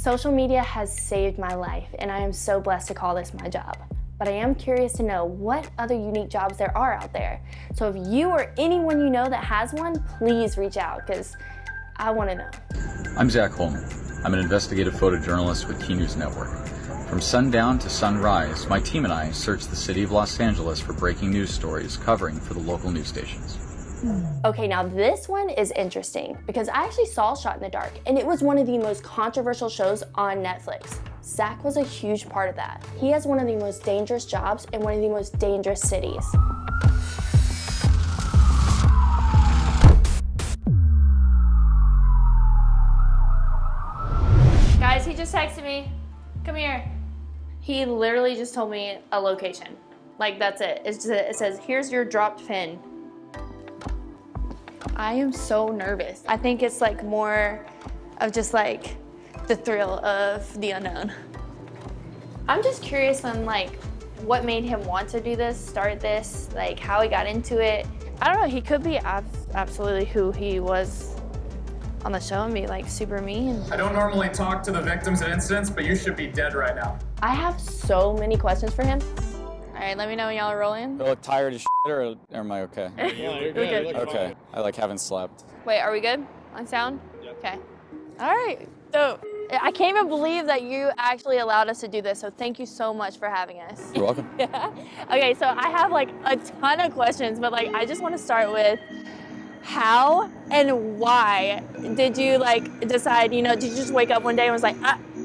Social media has saved my life, and I am so blessed to call this my job. But I am curious to know what other unique jobs there are out there. So if you or anyone you know that has one, please reach out, because I want to know. I'm Zak Holman. I'm an investigative photojournalist with Key News Network. From sundown to sunrise, my team and I search the city of Los Angeles for breaking news stories covering for the local news stations. Okay, now this one is interesting because I actually saw Shot in the Dark, and it was one of the most controversial shows on Netflix. Zak was a huge part of that. He has one of the most dangerous jobs in one of the most dangerous cities. Guys, he just texted me. Come here. He literally just told me a location. Like, that's it. It says, here's your dropped pin. I am so nervous. I think it's like more of just like the thrill of the unknown. I'm just curious on like what made him want to do this, start this, like how he got into it. I don't know, he could be absolutely who he was on the show and be like super mean. I don't normally talk to the victims of incidents, but you should be dead right now. I have so many questions for him. All right, let me know when y'all are rolling. Do I look tired as shit, or am I okay? Yeah, you're good. You look Okay, fine. I like haven't slept. Wait, are we good on sound? Yep. Okay. All right, so I can't even believe that you actually allowed us to do this, so thank you so much for having us. You're welcome. Yeah. Okay, so I have like a ton of questions, but like I just want to start with how and why did you like decide, you know, did you just wake up one day and was like,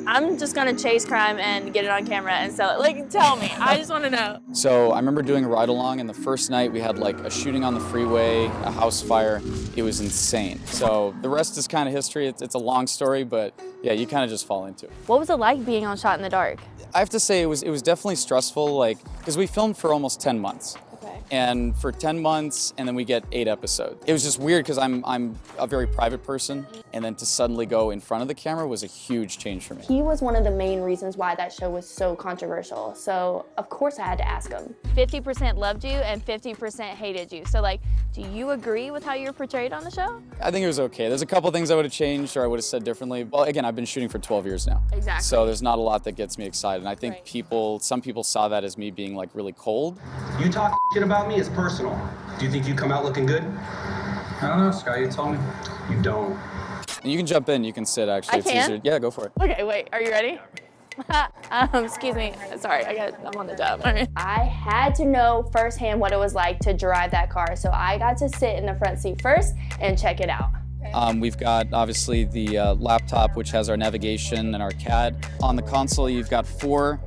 I'm just gonna chase crime and get it on camera and sell it? Like, tell me, I just wanna know. So I remember doing a ride along, and the first night we had like a shooting on the freeway, a house fire. It was insane. So the rest is kind of history. It's a long story, but yeah, you kind of just fall into it. What was it like being on Shot in the Dark? I have to say it was definitely stressful, like, because we filmed for almost 10 months. Okay. And for 10 months, and then we get 8 episodes. It was just weird because I'm a very private person, and then to suddenly go in front of the camera was a huge change for me. He was one of the main reasons why that show was so controversial. So of course I had to ask him. 50% loved you and 50% hated you. So like, do you agree with how you were portrayed on the show? I think it was okay. There's a couple things I would have changed or I would have said differently. Well, again, I've been shooting for 12 years now. Exactly. So there's not a lot that gets me excited. And I think Right. some people saw that as me being like really cold. You talk shit about me is personal. Do you think you come out looking good? I don't know, Scott, you tell me. You don't. And you can jump in, you can sit actually. I It's can? easier. Yeah, go for it. Okay, wait, are you ready? Excuse me, sorry, I'm on the job. I had to know firsthand what it was like to drive that car, so I got to sit in the front seat first and check it out. We've got obviously the laptop, which has our navigation and our CAD. On the console, you've got 4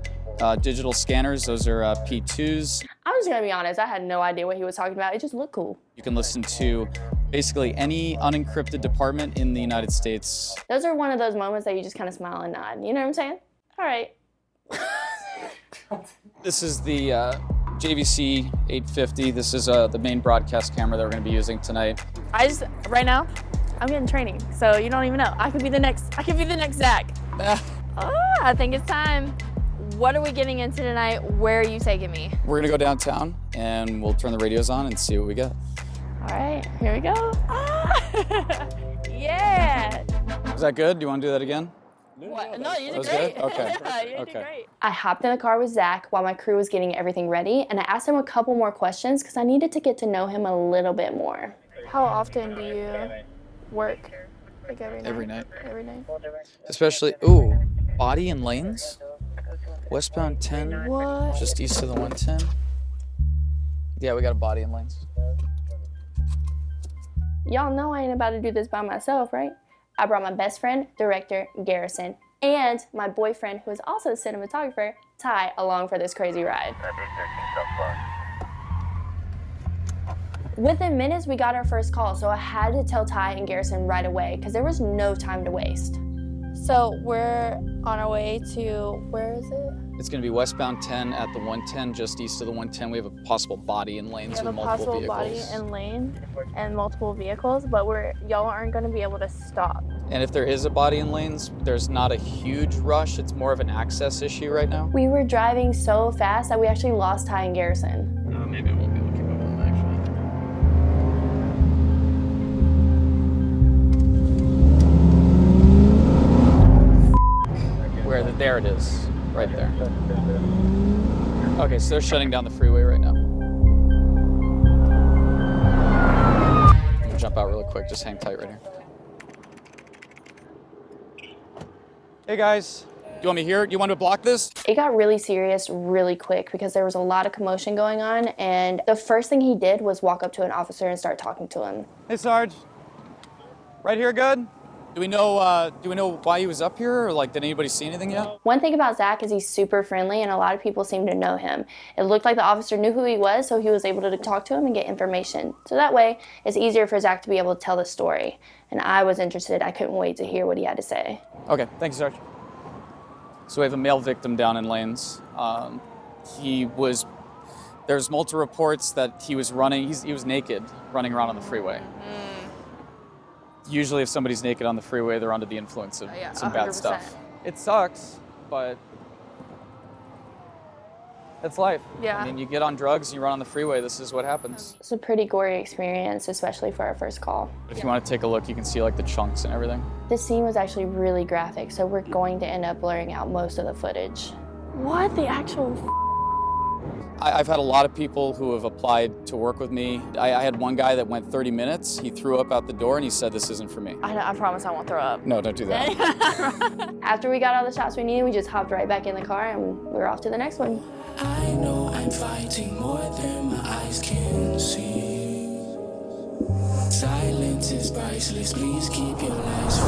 digital scanners. Those are P2s. I'm just gonna be honest, I had no idea what he was talking about. It just looked cool. You can listen to basically any unencrypted department in the United States. Those are one of those moments that you just kind of smile and nod. You know what I'm saying? All right. This is the JVC 850. This is the main broadcast camera that we're going to be using tonight. Right now, I'm getting training, so you don't even know. I could be the next Zak. I think it's time. What are we getting into tonight? Where are you taking me? We're going to go downtown and we'll turn the radios on and see what we got. All right, here we go. Yeah. Is that good? Do you want to do that again? What? No, you did That was great. good? Okay. Yeah, you Okay. did great. I hopped in the car with Zak while my crew was getting everything ready, and I asked him a couple more questions because I needed to get to know him a little bit more. How often do you work? Like every night? Every night. Every night? Especially, body and lanes. Westbound 10, What? just east of the 110. Yeah, we got a body and lanes. Y'all know I ain't about to do this by myself, right? I brought my best friend, director, Garrison, and my boyfriend, who is also a cinematographer, Ty, along for this crazy ride. Within minutes, we got our first call, so I had to tell Ty and Garrison right away, because there was no time to waste. So we're on our way to, where is it? It's going to be westbound 10 at the 110, just east of the 110. We have a possible body and lanes We have with a multiple possible vehicles. body and lane and multiple vehicles, but y'all aren't going to be able to stop. And if there is a body and lanes, there's not a huge rush. It's more of an access issue right now. We were driving so fast that we actually lost Ty and Garrison. Maybe I won't be able to keep up with them, actually. There it is, right there. Okay, so they're shutting down the freeway right now. I'm gonna jump out really quick, just hang tight right here. Hey guys, do you want me here? Do you want to block this? It got really serious really quick because there was a lot of commotion going on, and the first thing he did was walk up to an officer and start talking to him. Hey Sarge, right here good? Do we know why he was up here, or like did anybody see anything yet? One thing about Zak is he's super friendly, and a lot of people seem to know him. It looked like the officer knew who he was, so he was able to talk to him and get information. So that way, it's easier for Zak to be able to tell the story. And I was interested. I couldn't wait to hear what he had to say. Okay, thank you, Sarge. So we have a male victim down in Lanes. There's multiple reports that he was running, he was naked, running around on the freeway. Usually if somebody's naked on the freeway, they're under the influence of some bad 100%. stuff. It sucks, but that's life. Yeah. I mean, you get on drugs, you run on the freeway, this is what happens. It's a pretty gory experience, especially for our first call. If you want to take a look, you can see like the chunks and everything. This scene was actually really graphic, so we're going to end up blurring out most of the footage. What the actual I've had a lot of people who have applied to work with me. I had one guy that went 30 minutes. He threw up out the door and he said, "This isn't for me." I promise I won't throw up. No, don't do that. After we got all the shots we needed, we just hopped right back in the car and we were off to the next one. I know I'm fighting more than my eyes can see. Silence is priceless, please keep your lies.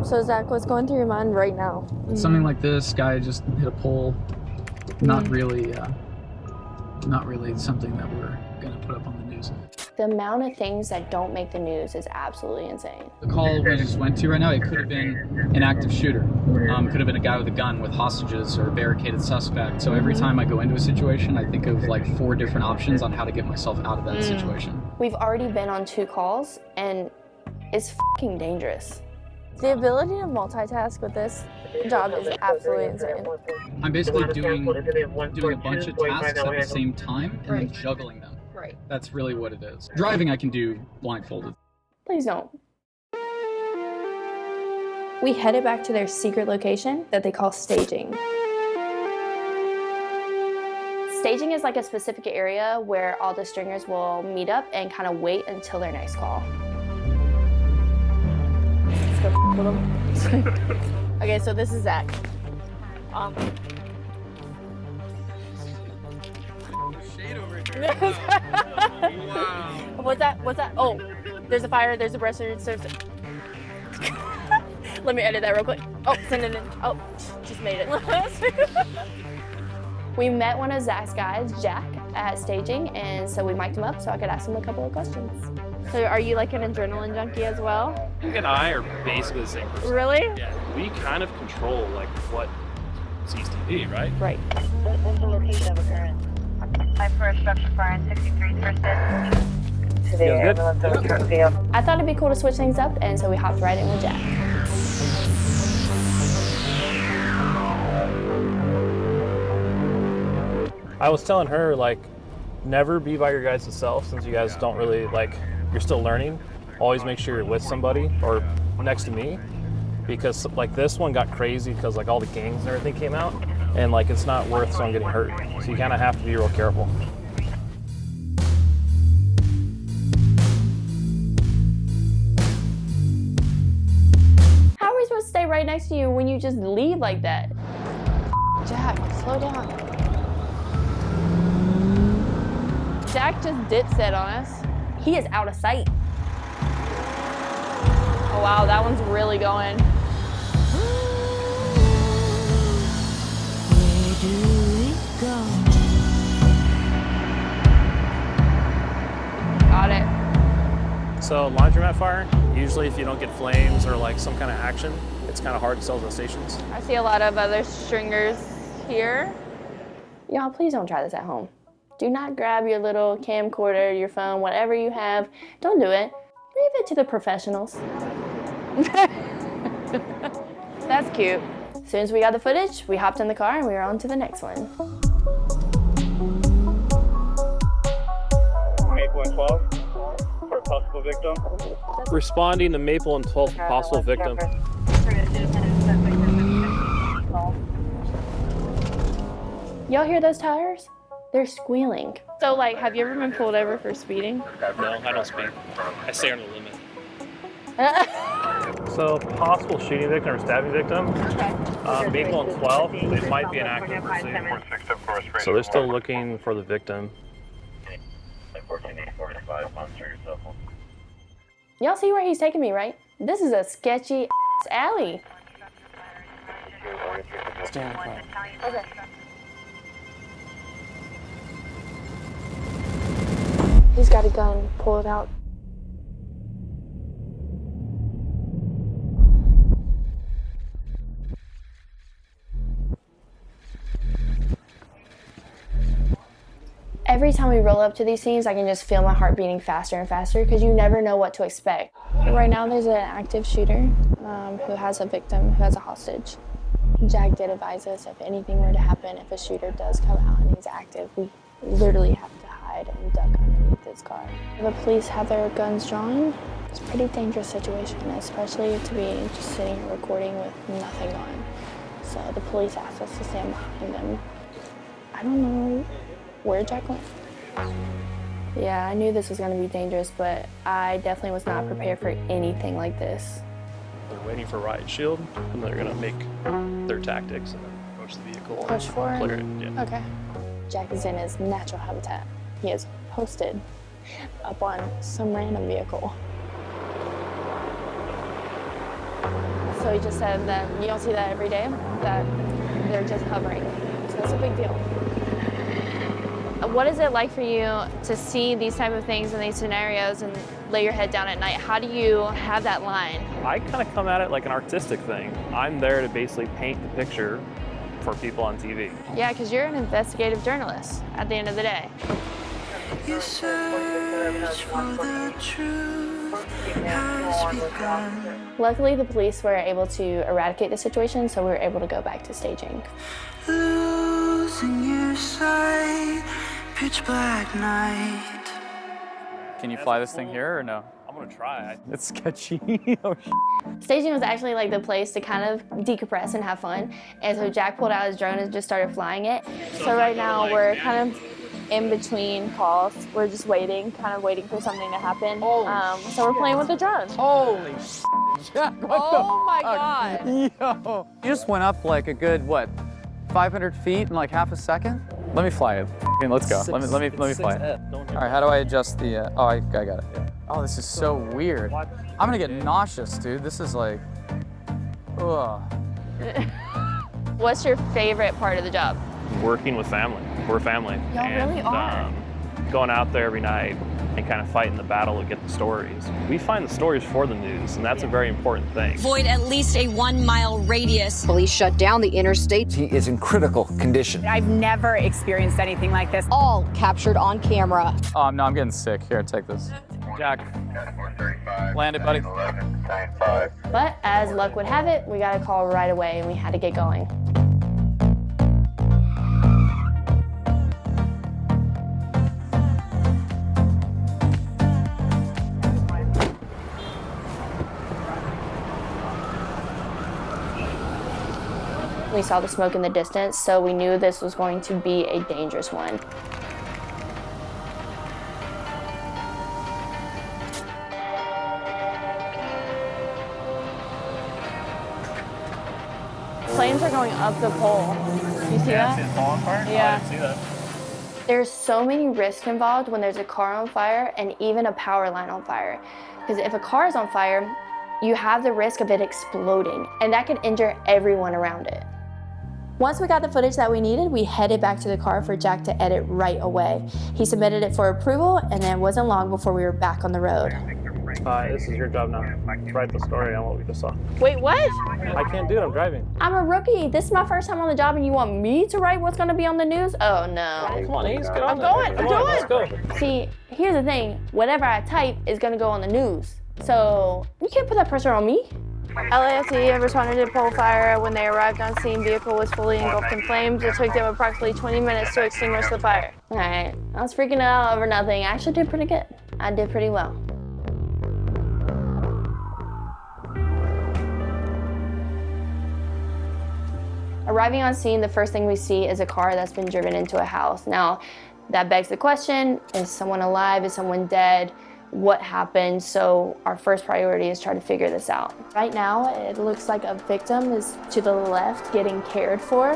So Zak, what's going through your mind right now? Something like this, guy just hit a pole. Not really something that we're gonna put up on the news. The amount of things that don't make the news is absolutely insane. The call we just went to right now, it could have been an active shooter. Could have been a guy with a gun with hostages or a barricaded suspect. So every time I go into a situation, I think of like 4 different options on how to get myself out of that situation. We've already been on 2 calls and it's fucking dangerous. The ability to multitask with this job is absolutely insane. I'm basically doing a bunch of tasks at the same time and then juggling them. Right. That's really what it is. Driving I can do blindfolded. Please don't. We headed back to their secret location that they call staging. Staging is like a specific area where all the stringers will meet up and kind of wait until their next call. Let's go with them. Okay, so this is Zak. What's that? Oh, there's a fire, there's a breaster, Let me edit that real quick. Oh, send it in. Oh, just made it. We met one of Zak's guys, Jack, at staging, and so we mic'd him up so I could ask him a couple of questions. So are you like an adrenaline junkie as well? Luke and I are basically the same person. Really? Yeah. We kind of control like what sees TV, right? Right. What's the location of occurrence? I'm for a structure fire in 63 first to the ambulance over Turk Field. I thought it'd be cool to switch things up, and so we hopped right in with Jack. I was telling her like, never be by your guys' self since you guys don't really like, you're still learning. Always make sure you're with somebody or next to me, because like this one got crazy because like all the gangs and everything came out, and like it's not worth someone getting hurt. So you kind of have to be real careful. How are we supposed to stay right next to you when you just leave like that? Jack, slow down. Jack just dipset on us. He is out of sight. Oh wow, that one's really going. Where do we go? Got it. So laundromat fire, usually if you don't get flames or like some kind of action, it's kind of hard to sell to the stations. I see a lot of other stringers here. Y'all, please don't try this at home. Do not grab your little camcorder, your phone, whatever you have. Don't do it. Leave it to the professionals. That's cute. As soon as we got the footage, we hopped in the car and we were on to the next one. Maple and 12 for a possible victim. Responding to Maple and 12th possible victim. Y'all hear those tires? They're squealing. So like, have you ever been pulled over for speeding? No, I don't speed. I stay on the limit. So, possible shooting victim or stabbing victim. Vehicle in 12, it might be an active pursuit. So they're still looking for the victim. Y'all see where he's taking me, right? This is a sketchy alley. Stay on the front. Okay. He's got a gun. Pull it out. Every time we roll up to these scenes, I can just feel my heart beating faster and faster because you never know what to expect. Right now, there's an active shooter who has a victim, who has a hostage. Jack did advise us if anything were to happen, if a shooter does come out and he's active, we literally have to hide and duck underneath his car. The police have their guns drawn. It's a pretty dangerous situation, especially to be just sitting here recording with nothing on. So the police asked us to stand behind them. I don't know where Jack went. Yeah, I knew this was going to be dangerous, but I definitely was not prepared for anything like this. They're waiting for riot shield, and they're going to make their tactics and then approach the vehicle. Push forward? Clear it, yeah. Okay. Jack is in his natural habitat. He is posted up on some random vehicle. So he just said that you don't see that every day, that they're just hovering. So it's a big deal. What is it like for you to see these type of things in these scenarios and lay your head down at night? How do you have that line? I kind of come at it like an artistic thing. I'm there to basically paint the picture for people on TV. Yeah, because you're an investigative journalist at the end of the day. You search for the truth has begun. Luckily, the police were able to eradicate the situation, so we were able to go back to staging. Losing your sight, pitch black night. Can you fly this thing here or no? I'm gonna try. It's sketchy. Oh, Staging was actually like the place to kind of decompress and have fun. And so Jack pulled out his drone and just started flying it. So right now we're kind of in between calls. We're just waiting, kind of waiting for something to happen. So we're playing with the drone. Holy shit, Jack, Oh my God. Yo, you just went up like a good, what, 500 feet in like half a second? Let me fly it. Okay, let's go. Let me fly it. All right, how do I adjust the, oh, I got it. Oh, this is so weird. I'm gonna get nauseous, dude. This is like, ugh. What's your favorite part of the job? Working with family. We're family. Y'all really are. Going out there every night and kind of fighting the battle to get the stories. We find the stories for the news, and that's a very important thing. Void at least a 1 mile radius. Police shut down the interstate. He is in critical condition. I've never experienced anything like this. All captured on camera. Oh, no, I'm getting sick. Here, take this. Jack, land it, buddy. But as luck would have it, we got a call right away and we had to get going. We saw the smoke in the distance, so we knew this was going to be a dangerous one. Flames are going up the pole. You see that? Yeah. I didn't see that. There's so many risks involved when there's a car on fire and even a power line on fire. Because if a car is on fire, you have the risk of it exploding, and that could injure everyone around it. Once we got the footage that we needed, we headed back to the car for Jack to edit right away. He submitted it for approval, and then it wasn't long before we were back on the road. This is your job now. Write the story on what we just saw. Wait, what? I can't do it, I'm driving. I'm a rookie. This is my first time on the job, and you want me to write what's gonna be on the news? Oh no. Come on, Ace, get on. I'm Come on, let's go. See, here's the thing. Whatever I type is gonna go on the news. So you can't put that pressure on me. LAFD responded to pole fire. When they arrived on scene, vehicle was fully engulfed in flames. It took them approximately 20 minutes to extinguish the fire. All right, I was freaking out over nothing. I actually did pretty good. I did pretty well. Arriving on scene, the first thing we see is a car that's been driven into a house. Now, that begs the question, is someone alive? Is someone dead? What happened? So our first priority is try to figure this out. Right now, it looks like a victim is to the left getting cared for.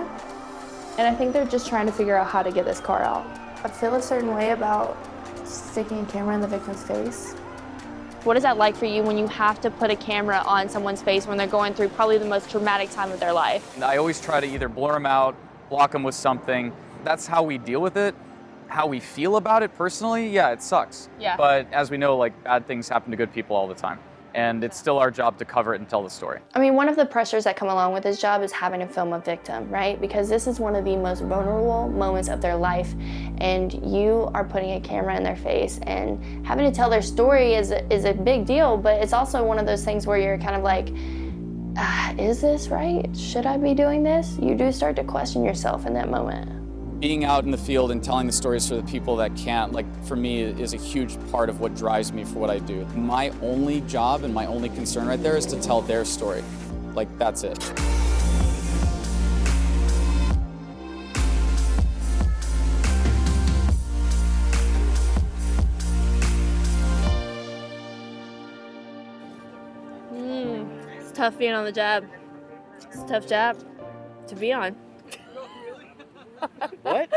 And I think they're just trying to figure out how to get this car out. I feel a certain way about sticking a camera in the victim's face. What is that like for you when you have to put a camera on someone's face when they're going through probably the most traumatic time of their life? I always try to either blur them out, block them with something. That's how we deal with it. How we feel about it personally, yeah, it sucks. Yeah. But as we know, like, bad things happen to good people all the time. And it's still our job to cover it and tell the story. I mean, one of the pressures that come along with this job is having to film a victim, right? Because this is one of the most vulnerable moments of their life, and you are putting a camera in their face, and having to tell their story is a big deal, but it's also one of those things where you're kind of like, is this right? Should I be doing this? You do start to question yourself in that moment. Being out in the field and telling the stories for the people that can't, like, for me, is a huge part of what drives me for what I do. My only job and my only concern right there is to tell their story. Like, that's it. It's tough being on the job. It's a tough job to be on. What?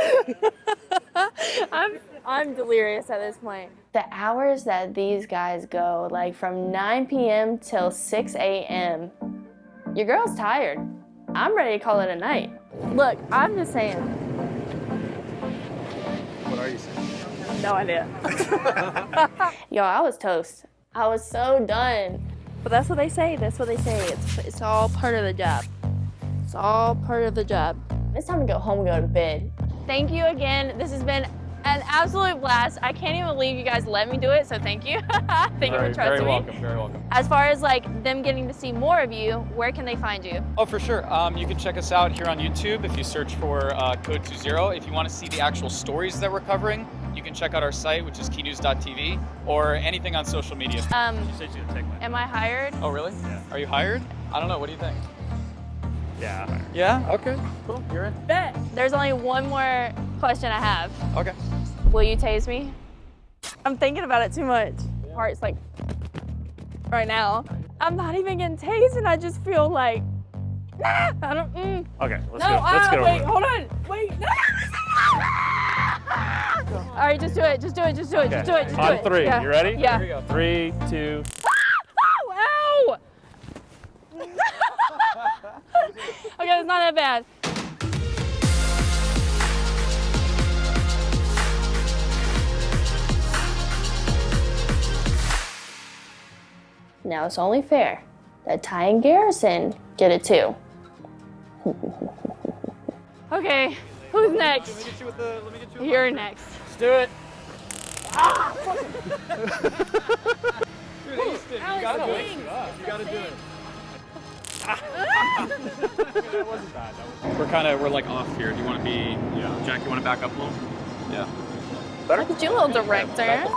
I'm delirious at this point. The hours that these guys go, like from 9 p.m. till 6 a.m., your girl's tired. I'm ready to call it a night. Look, I'm just saying. What are you saying? No idea. Yo, I was toast. I was so done. But that's what they say. That's what they say. It's all part of the job. It's all part of the job. It's time to go home and go to bed. Thank you again. This has been an absolute blast. I can't even believe you guys let me do it, so thank you. Thank you for trusting me. Very welcome. As far as like them getting to see more of you, where can they find you? Oh, for sure. You can check us out here on YouTube if you search for Code 20. If you want to see the actual stories that we're covering, you can check out our site, which is keynews.tv, or anything on social media. You said you didn't take mine. Am I hired? Oh, really? Yeah. Are you hired? I don't know. What do you think? Yeah. Yeah? Okay. Cool. You're in? Bet. There's only one more question I have. Okay. Will you tase me? I'm thinking about it too much. Heart's like, right now. I'm not even getting tased and I just feel like, I don't, Okay, let's no, go. Let's go. wait, hold on. Wait, no. All right, just do it, just do it, just do it, just do it, just do it. On three, Yeah. you ready? Yeah. Here we go. 3, 2. Ow! Okay, it's not that bad. Now it's only fair that Ty and Garrison get it too. Okay, who's next? You're next. Let's do it. Dude, you gotta wake it up. You gotta do it. That wasn't bad. We're like off here. Do you want to be, Jack, you want to back up a little? Yeah. Look at you, little director.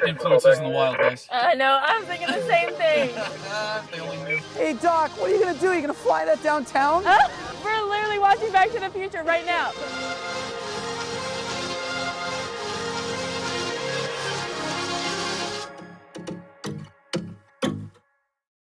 Influences in the wild, guys. I know, I'm thinking the same thing. They only knew. Hey, Doc, what are you gonna do? You gonna fly that downtown? We're literally watching Back to the Future right now.